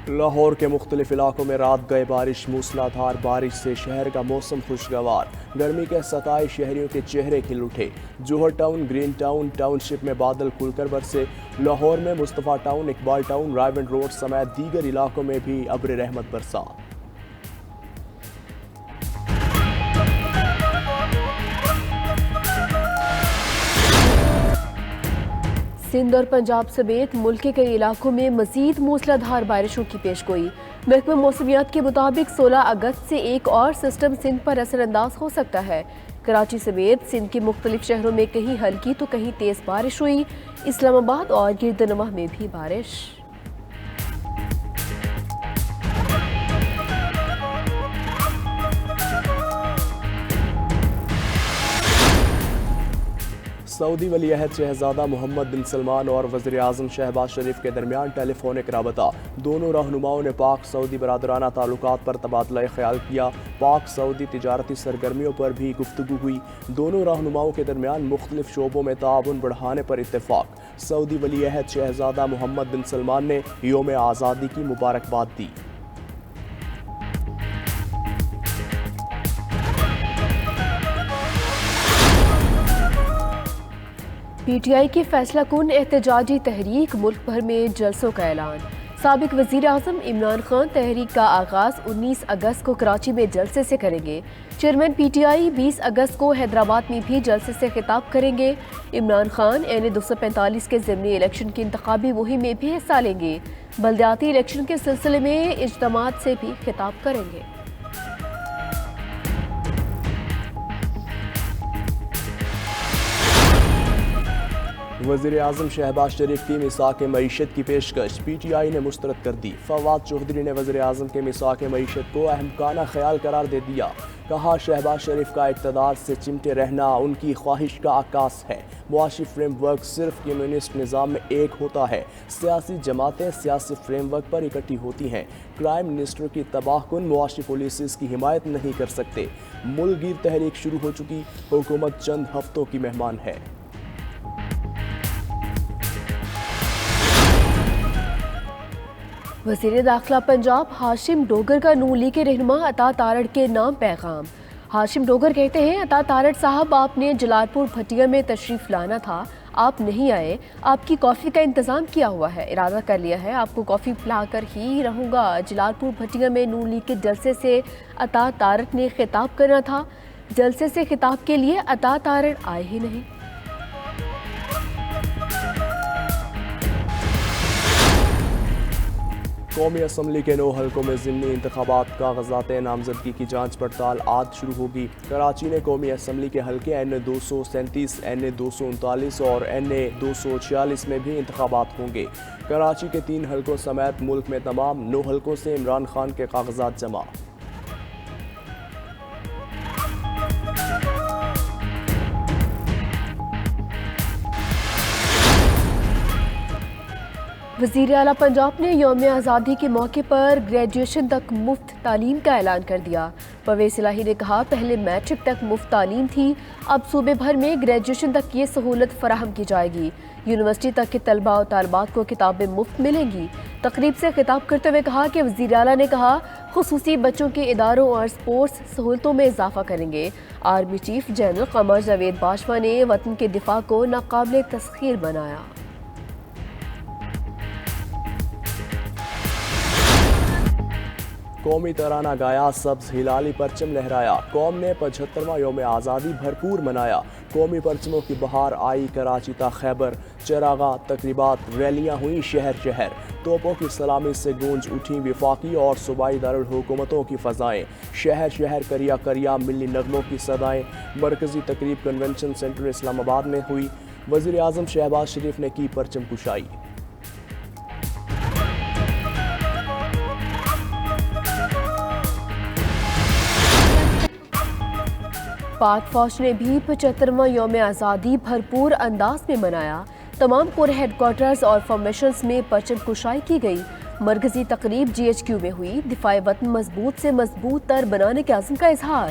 لاہور کے مختلف علاقوں میں رات گئے بارش، موسلادھار بارش سے شہر کا موسم خوشگوار، گرمی کے ستائے شہریوں کے چہرے کھل اٹھے۔ Johar town, green town, township میں بادل کھل کر برسے۔ لاہور میں Mustafa town, Iqbal town, Raiwind road سمیت دیگر علاقوں میں بھی ابر رحمت برسا۔ سندھ اور پنجاب سمیت ملک کے کئی علاقوں میں مزید موسلادھار بارشوں کی پیش گوئی۔ محکمہ موسمیات کے مطابق 16 اگست سے ایک اور سسٹم سندھ پر اثر انداز ہو سکتا ہے۔ کراچی سمیت سندھ کے مختلف شہروں میں کہیں ہلکی تو کہیں تیز بارش ہوئی۔ اسلام آباد اور گردنواہ میں بھی بارش۔ سعودی ولی عہد شہزادہ محمد بن سلمان اور وزیر اعظم شہباز شریف کے درمیان ٹیلی فونک رابطہ۔ دونوں رہنماؤں نے پاک سعودی برادرانہ تعلقات پر تبادلہ خیال کیا۔ پاک سعودی تجارتی سرگرمیوں پر بھی گفتگو ہوئی۔ دونوں رہنماؤں کے درمیان مختلف شعبوں میں تعاون بڑھانے پر اتفاق۔ سعودی ولی عہد شہزادہ محمد بن سلمان نے یوم آزادی کی مبارکباد دی۔ پی ٹی آئی کی فیصلہ کن احتجاجی تحریک، ملک بھر میں جلسوں کا اعلان۔ سابق وزیر اعظم عمران خان تحریک کا آغاز 19 اگست کو کراچی میں جلسے سے کریں گے۔ چیئرمین پی ٹی آئی 20 اگست کو حیدرآباد میں بھی جلسے سے خطاب کریں گے۔ عمران خان این 245 کے ضمنی الیکشن کی انتخابی مہم میں بھی حصہ لیں گے۔ بلدیاتی الیکشن کے سلسلے میں اجتماعات سے بھی خطاب کریں گے۔ وزیر اعظم شہباز شریف کی میثاق معیشت کی پیشکش پی ٹی آئی نے مسترد کر دی۔ فواد چودھری نے وزیر اعظم کے میثاق معیشت کو احمقانہ خیال قرار دے دیا۔ کہا شہباز شریف کا اقتدار سے چمٹے رہنا ان کی خواہش کا عکاس ہے۔ معاشی فریم ورک صرف کمیونسٹ نظام میں ایک ہوتا ہے۔ سیاسی جماعتیں سیاسی فریم ورک پر اکٹھی ہوتی ہیں۔ پرائم منسٹر کی تباہ کن معاشی پالیسیز کی حمایت نہیں کر سکتے۔ ملک گیر تحریک شروع ہو چکی، حکومت چند ہفتوں کی مہمان ہے۔ وزیر داخلہ پنجاب ہاشم ڈوگر کا نون لیگ کے رہنما عطا تارڑ کے نام پیغام۔ ہاشم ڈوگر کہتے ہیں عطا تارڑ صاحب آپ نے جلال پور بھٹیا میں تشریف لانا تھا، آپ نہیں آئے۔ آپ کی کافی کا انتظام کیا ہوا ہے، ارادہ کر لیا ہے، آپ کو کافی پلا کر ہی رہوں گا۔ جلال پور بھٹیا میں نون لیگ کے جلسے سے عطا تارڑ نے خطاب کرنا تھا، جلسے سے خطاب کے لیے عطا تارڑ آئے ہی نہیں۔ قومی اسمبلی کے 9 حلقوں میں ضمنی انتخابات کاغذات نامزدگی کی جانچ پڑتال آج شروع ہوگی۔ کراچی نے قومی اسمبلی کے حلقے این 237، این 239 اور این 246 میں بھی انتخابات ہوں گے۔ کراچی کے 3 حلقوں سمیت ملک میں تمام 9 حلقوں سے عمران خان کے کاغذات جمع۔ وزیر اعلیٰ پنجاب نے یوم آزادی کے موقع پر گریجویشن تک مفت تعلیم کا اعلان کر دیا۔ پرویز الہی نے کہا پہلے میٹرک تک مفت تعلیم تھی، اب صوبے بھر میں گریجویشن تک یہ سہولت فراہم کی جائے گی۔ یونیورسٹی تک کے طلباء و طالبات کو کتابیں مفت ملیں گی۔ تقریب سے خطاب کرتے ہوئے کہا کہ وزیر اعلیٰ نے کہا خصوصی بچوں کے اداروں اور سپورٹس سہولتوں میں اضافہ کریں گے۔ Army chief general Qamar Javed Bajwa نے وطن کے دفاع کو ناقابل تسخیر بنایا۔ قومی ترانہ گایا، سبز ہلالی پرچم لہرایا، قوم نے 75واں یوم آزادی بھرپور منایا۔ قومی پرچموں کی بہار آئی کراچی تا خیبر، چراغاں، تقریبات، ریلیاں ہوئیں شہر شہر۔ توپوں کی سلامی سے گونج اٹھیں وفاقی اور صوبائی دارالحکومتوں کی فضائیں، شہر شہر کریا کریا ملی نغموں کی صدائیں۔ مرکزی تقریب کنونشن سینٹر اسلام آباد میں ہوئی، وزیر اعظم شہباز شریف نے کی پرچم کشائی۔ پاک فوج نے بھی 75واں یوم آزادی بھرپور انداز میں منایا۔ تمام کور ہیڈ کوارٹرز اور فارمیشنز میں پرچم کشائی کی گئی۔ مرکزی تقریب GHQ میں ہوئی۔ دفاع وطن مضبوط سے مضبوط تر بنانے کے عزم کا اظہار۔